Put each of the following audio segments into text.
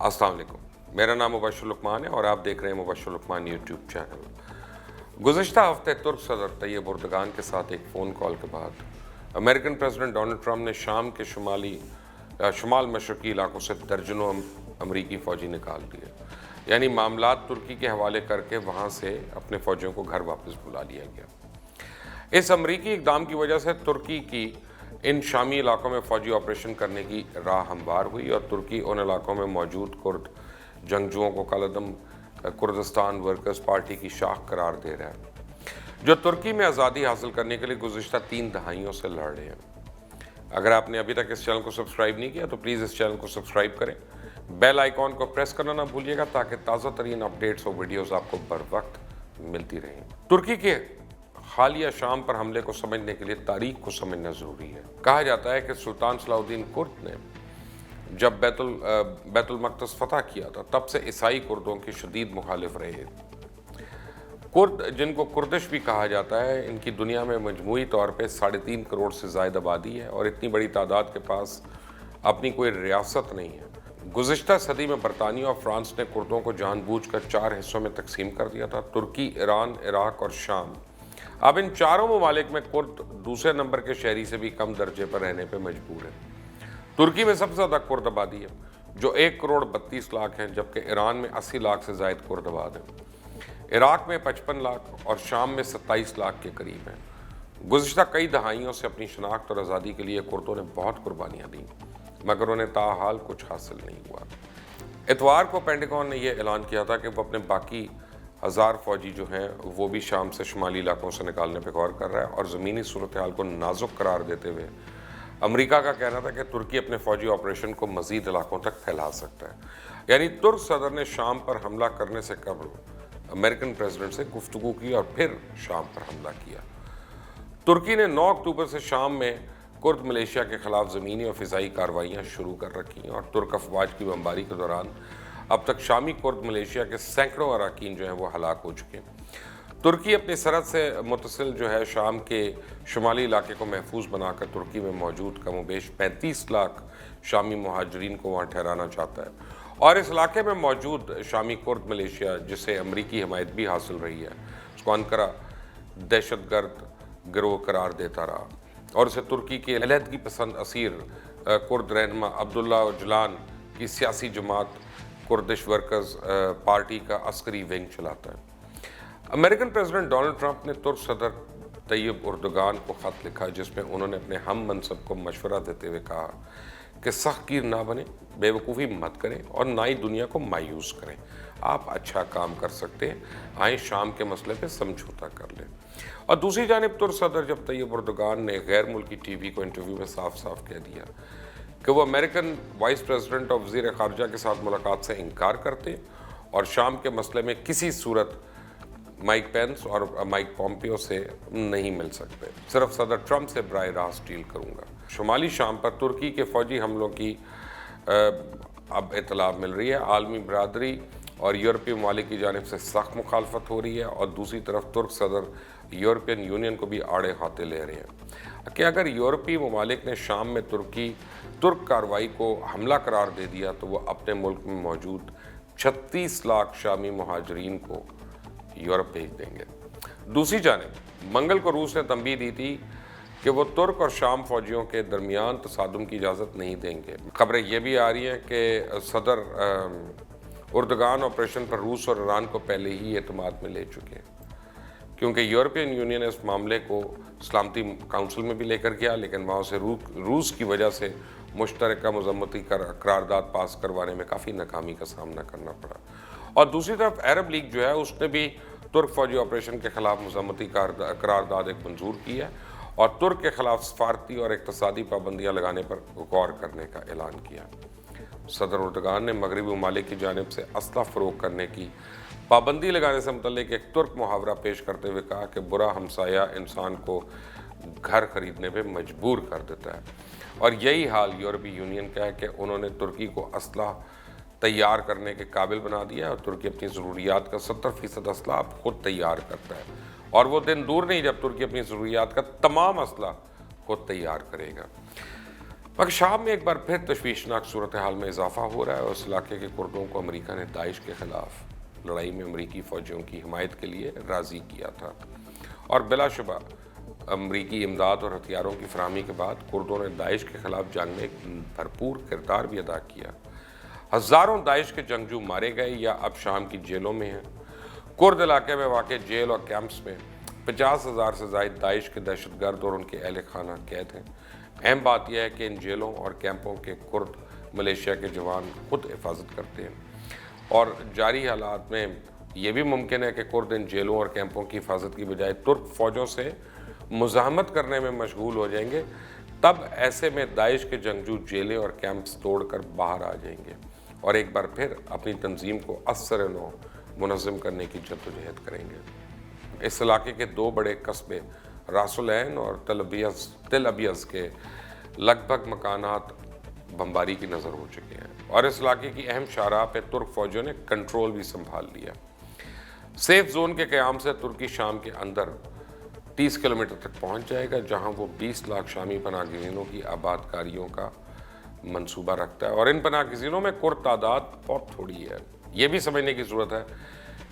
अस्सलाम वालेकुम, मेरा नाम मुबश्शिर लुकमान है और आप देख रहे हैं मुबश्शिर लुकमान यूट्यूब चैनल। गुज़िश्ता हफ्ते तुर्क सदर तैयब उर्दगान के साथ एक फ़ोन कॉल के बाद अमेरिकन प्रेसिडेंट डोनाल्ड ट्रंप ने शाम के शुमाल मशरक़ी इलाकों से दर्जनों अमरीकी फ़ौजी निकाल दिए, यानी मामलात तुर्की के हवाले करके वहाँ से अपने फ़ौजियों को घर वापस बुला लिया गया। इस अमरीकी इक़दाम की वजह से तुर्की की इन शामी इलाकों में फ़ौजी ऑपरेशन करने की राह हमवार हुई और तुर्की उन इलाकों में मौजूद कुर्द जंगजुओं को कलदम कुर्दिस्तान वर्कर्स पार्टी की शाख करार दे रहा है, जो तुर्की में आज़ादी हासिल करने के लिए गुज़िश्ता 3 दहाइयों से लड़ रहे हैं। अगर आपने अभी तक इस चैनल को सब्सक्राइब नहीं किया तो प्लीज़ इस चैनल को सब्सक्राइब करें, बेल आइकॉन को प्रेस करना ना भूलिएगा ताकि ताज़ा तरीन अपडेट्स और वीडियोज़ आपको बर वक्त मिलती रहें। तुर्की के हालिया शाम पर हमले को समझने के लिए तारीख को समझना ज़रूरी है। कहा जाता है कि सुल्तान सलाउद्दीन कुर्द ने जब बैतुल मक़दस फतह किया था तब से ईसाई कुर्दों के शदीद मुखालिफ रहे। कुर्द, जिनको कुर्दिश भी कहा जाता है, इनकी दुनिया में मजमूई तौर पे 3.5 करोड़ से ज़ायद आबादी है और इतनी बड़ी तादाद के पास अपनी कोई रियासत नहीं है। गुज़िश्ता सदी में बरतानिया और फ्रांस ने कुर्दों को जानबूझकर 4 हिस्सों में तकसीम कर दिया था, तुर्की, ईरान, इराक और शाम। अब इन चारों ममालिक में कुर्द दूसरे नंबर के शहरी से भी कम दर्जे पर रहने पर मजबूर है। तुर्की में सबसे ज़्यादा कुर्द आबादी है जो 1 करोड़ 32 लाख है, जबकि ईरान में 80 लाख से ज़ायद कुर्द आबाद है। इराक में 55 लाख और शाम में 27 लाख के करीब हैं। गुज़िश्ता कई दहाइयों से अपनी शनाख्त और आज़ादी के लिए कुर्दों ने बहुत कुर्बानियाँ दी, मगर उन्हें ताहाल कुछ हासिल नहीं हुआ। इतवार को पेंटागन ने यह ऐलान किया था कि वो अपने बाकी 1000 फ़ौजी जो हैं वो भी शाम से शुमाली इलाकों से निकालने पर गौर कर रहा है और ज़मीनी सूरत हाल को नाजुक करार देते हुए अमेरिका का कहना था कि तुर्की अपने फ़ौजी ऑपरेशन को मज़ीद इलाकों तक फैला सकता है। यानी तुर्क सदर ने शाम पर हमला करने से कबल अमेरिकन प्रेसिडेंट से गुफ्तगू की और फिर शाम पर हमला किया। तुर्की ने 9 अक्टूबर से शाम में कुर्द मलेशिया के ख़िलाफ़ ज़मीनी और फ़िज़ाई कार्रवाइयाँ शुरू कर रखी और तुर्क अफवाज की बमबारी के दौरान अब तक शामी कुर्द मलेशिया के सैकड़ों अराकीन जो हैं वो हलाक हो चुके हैं। तुर्की अपनी सरहद से मुतसिल जो है शाम के शुमाली इलाके को महफूज बनाकर तुर्की में मौजूद कमोबेश 35 लाख शामी मुहाजिरीन को वहाँ ठहराना चाहता है और इस इलाके में मौजूद शामी कुर्द मलेशिया, जिसे अमरीकी हिमायत भी हासिल रही है, उसको अनकरा दहशतगर्द गिरोह करार देता रहा और उसे तुर्की के अलहदगी पसंद असीर कुर्द रहनुमा अब्दुल्ला ओजलान की सियासी जमात कुर्दिश वर्कर्स पार्टी का अस्करी विंग चलाता है। अमेरिकन प्रेसिडेंट डोनाल्ड ट्रंप ने तुर्क सदर तैयब उर्दगान को ख़त लिखा जिसमें उन्होंने अपने हम मनसब को मशवरा देते हुए कहा कि सख्तगीर ना बने, बेवकूफ़ी मत करें और ना ही दुनिया को मायूस करें। आप अच्छा काम कर सकते हैं, आए शाम के मसले पे समझौता कर लें। और दूसरी जानिब तुर्क सदर जब तैयब उर्दगान ने गैर मुल्की टीवी को इंटरव्यू में साफ साफ कह दिया कि वो अमेरिकन वाइस प्रेसिडेंट और वज़ीर ख़ारजा के साथ मुलाकात से इनकार करते और शाम के मसले में किसी सूरत माइक पेंस और माइक पॉम्पियो से नहीं मिल सकते, सिर्फ सदर ट्रंप से बराह रास्त डील करूँगा। शुमाली शाम पर तुर्की के फ़ौजी हमलों की अब इत्तला मिल रही है। आलमी बरादरी और यूरोपीय ममालिक की जानिब से सख्त मुखालफत हो रही है और दूसरी तरफ तुर्क सदर यूरोपियन यूनियन को भी आड़े हाथे ले रहे हैं कि अगर यूरोपीय ममालिक ने शाम में तुर्क कार्रवाई को हमला करार दे दिया तो वो अपने मुल्क में मौजूद 36 लाख शामी मुहाजिरीन को यूरोप भेज देंगे। दूसरी जानिब मंगल को रूस ने तंबीह दी थी कि वो तुर्क और शाम फौजियों के दरमियान तसादुम की इजाज़त नहीं देंगे। खबरें ये भी आ रही हैं कि सदर उर्दगान ऑपरेशन पर रूस और ईरान को पहले ही एतमाद में ले चुके हैं, क्योंकि यूरोपियन यूनियन इस मामले को सलामती काउंसिल में भी लेकर गया, लेकिन वहाँ से रूस की वजह से मुश्तरका मज़म्मती करारदाद पास करवाने में काफ़ी नाकामी का सामना करना पड़ा। और दूसरी तरफ अरब लीग जो है उसने भी तुर्क फौजी ऑपरेशन के ख़िलाफ़ मज़म्मती करारदाद एक मंजूर की है और तुर्क के ख़िलाफ़ सफारती और इक़्तिसादी पाबंदियाँ लगाने पर गौर करने का ऐलान किया। सदर उर्दगान ने मगरबी ममालिक की जानिब से असला फ़रोग़ करने की पाबंदी लगाने से मुतल्लिक़ एक तुर्क मुहावरा पेश करते हुए कहा कि बुरा हमसाया इंसान को घर ख़रीदने पर मजबूर कर देता है और यही हाल यूरोपीय यूनियन का है कि उन्होंने तुर्की को असला तैयार करने के काबिल बना दिया है और तुर्की अपनी ज़रूरियात का 70% असला अब खुद तैयार करता है और वो दिन दूर नहीं जब तुर्की अपनी ज़रूरियात का तमाम असला खुद तैयार करेगा। मगर शाम में एक बार फिर तशवीशनाक सूरत हाल में इजाफा हो रहा है और इस इलाके के कुर्दों को अमेरिका ने दाइश के ख़िलाफ़ लड़ाई में अमेरिकी फ़ौजियों की हिमायत के लिए राज़ी किया था और बिलाशुबा अमरीकी इमदाद और हथियारों की फराहमी के बाद कुर्दों ने दाइश के ख़िलाफ़ जंग में एक भरपूर किरदार भी अदा किया। हज़ारों दाइश के जंगजू मारे गए या अब शाम की जेलों में हैं। कुर्द इलाके में वाक़ जेल और कैंप्स में 50,000 से ज़ायद दाइश के दहशतगर्द और उनके अहल खाना कैद हैं। अहम बात यह है कि इन जेलों और कैंपों के कुर्द मलेशिया के जवान खुद हिफाजत करते हैं और जारी हालात में ये भी मुमकिन है कि कुर्द इन जेलों और कैंपों की हिफाजत की बजाय तुर्क फ़ौजों से मुज़ाहमत करने में मशगूल हो जाएंगे। तब ऐसे में दाइश के जंगजू जेलें और कैंप्स तोड़कर बाहर आ जाएंगे और एक बार फिर अपनी तंजीम को असर नौ मुनज़्ज़म करने की जद्दोजहद करेंगे। इस इलाके के दो बड़े कस्बे रासुल ऐन और तिल अबियज़ के लगभग मकानात बमबारी की नज़र हो चुके हैं और इस इलाके की अहम शाहराह पे तुर्क फ़ौजों ने कंट्रोल भी संभाल लिया। सेफ जोन के क़याम से तुर्की शाम के अंदर 30 किलोमीटर तक पहुंच जाएगा, जहां वो 20 लाख शामी पनाहगज़ीनों की आबादकारियों का मंसूबा रखता है और इन पनाहगज़ीनों में कुर्द तादाद बहुत थोड़ी है। ये भी समझने की ज़रूरत है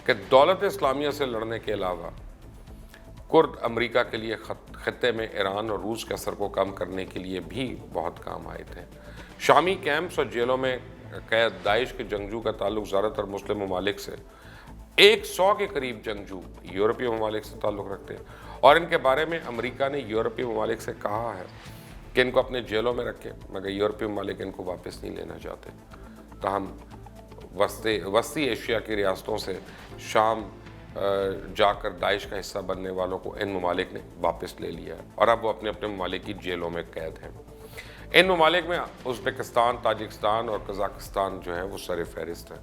कि दौलत इस्लामिया से लड़ने के अलावा कुर्द अमेरिका के लिए खत्ते में ईरान और रूस के असर को कम करने के लिए भी बहुत काम आए थे। शामी कैंप्स और जेलों में कैद दाइश के जंगजू का ताल्लुक ज़्यादातर मुस्लिम ममालिक से 100 के करीब जंगजू यूरोपीय ममालिक से ताल्लुक़ रखते हैं और इनके बारे में अमेरिका ने यूरोपीय ममालिक से कहा है कि इनको अपने जेलों में रखें, मगर यूरोपीय ममालिक इनको वापस नहीं लेना चाहते। ताहम वस्ती एशिया की रियासतों से शाम जाकर दाइश का हिस्सा बनने वालों को इन ममालिक ने वापस ले लिया है और अब वो अपने अपने ममालिक की जेलों में कैद हैं। इन ममालिक में उज़्बेकिस्तान, ताजिकिस्तान और कज़ाकिस्तान जो है वो सर फहरिस्त है।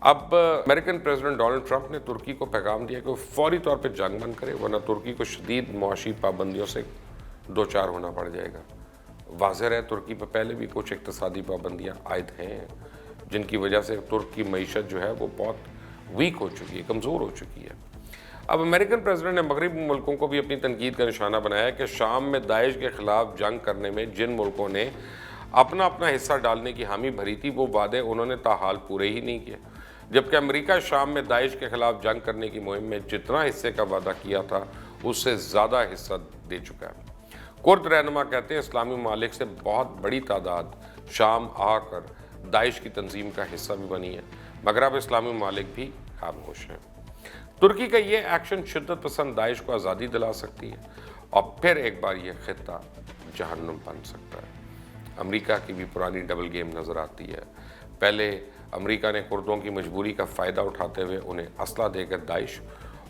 अब अमेरिकन प्रेसिडेंट डोनाल्ड ट्रंप ने तुर्की को पैगाम दिया कि वो फौरी तौर पर जंग बंद करे, वरना तुर्की को शदीद मुआशी पाबंदियों से दो चार होना पड़ जाएगा। वाज़ेह है तुर्की पर पहले भी कुछ इक़्तिसादी पाबंदियाँ आयद हैं जिनकी वजह से तुर्क की मईशत जो है वो बहुत वीक हो चुकी है, कमज़ोर हो चुकी है। अब अमेरिकन प्रेसिडेंट ने मगरबी मुल्कों को भी अपनी तनकीद का निशाना बनाया कि शाम में दाइश के ख़िलाफ़ जंग करने में जिन मुल्कों ने अपना अपना हिस्सा डालने की हामी भरी थी वो वादे उन्होंने ताहाल पूरे ही नहीं किए, जबकि अमेरिका शाम में दाइश के ख़िलाफ़ जंग करने की मुहिम में जितना हिस्से का वादा किया था उससे ज़्यादा हिस्सा दे चुका है। कुर्द रहनुमा कहते हैं इस्लामी ममालिक से बहुत बड़ी तादाद शाम आकर दाइश की तंजीम का हिस्सा भी बनी है, मगर अब इस्लामी ममालिक भी खामोश हैं। तुर्की का ये एक्शन शिद्दत पसंद दाइश को आज़ादी दिला सकती है और फिर एक बार ये खित्ता जहन्नुम बन सकता है। अमेरिका की भी पुरानी डबल गेम नज़र आती है। पहले अमेरिका ने कुर्दों की मजबूरी का फ़ायदा उठाते हुए उन्हें असला देकर दाइश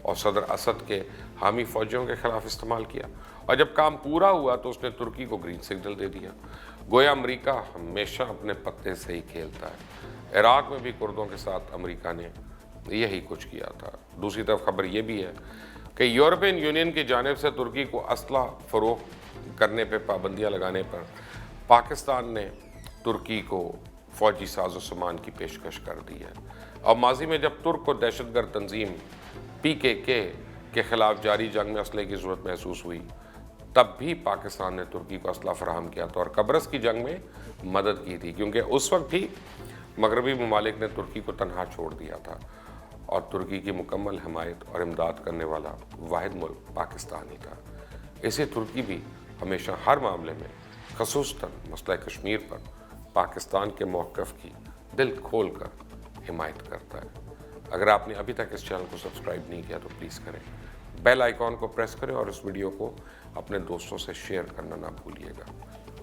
और सदर असद के हामी फ़ौजियों के ख़िलाफ़ इस्तेमाल किया और जब काम पूरा हुआ तो उसने तुर्की को ग्रीन सिग्नल दे दिया। गोया अमेरिका हमेशा अपने पत्ते से ही खेलता है। इराक़ में भी कुर्दों के साथ अमेरिका ने यही कुछ किया था। दूसरी तरफ खबर ये भी है कि यूरोपियन यूनियन की जानिब से तुर्की को असला फ़रोख्त करने पर पाबंदियाँ लगाने पर पाकिस्तान ने तुर्की को फ़ौजी साजो सामान की पेशकश कर दी है। और माजी में जब तुर्क को दहशतगर्द तंजीम PKK के ख़िलाफ़ जारी जंग में असले की ज़रूरत महसूस हुई, तब भी पाकिस्तान ने तुर्की को असला फराहम किया था और कब्रस की जंग में मदद की थी, क्योंकि उस वक्त भी मगरबी ममालिक ने तुर्की को तनहा छोड़ दिया था और तुर्की की मुकम्मल हिमायत और इमदाद करने वाला वाहिद मुल्क पाकिस्तान ही था। इसे तुर्की भी हमेशा हर मामले में, ख़ुसूसन मसला कश्मीर पर पाकिस्तान के मौक़िफ़ की दिल खोल कर हिमायत करता है। अगर आपने अभी तक इस चैनल को सब्सक्राइब नहीं किया तो प्लीज़ करें, बेल आइकॉन को प्रेस करें और इस वीडियो को अपने दोस्तों से शेयर करना ना भूलिएगा।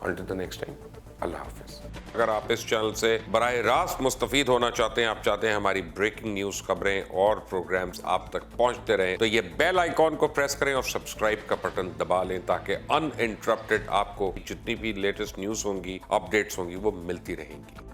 अंटिल द नेक्स्ट टाइम, अल्लाह हाफ़िज़। अगर आप इस चैनल से बराह रास्त मुस्तफ़ीद होना चाहते हैं, आप चाहते हैं हमारी ब्रेकिंग न्यूज़, खबरें और प्रोग्राम्स आप तक पहुंचते रहें, तो ये बेल आइकॉन को प्रेस करें और सब्सक्राइब का बटन दबा लें ताकि अनइंटरप्टेड आपको जितनी भी लेटेस्ट न्यूज़ होंगी, अपडेट्स होंगी, वो मिलती रहेंगी।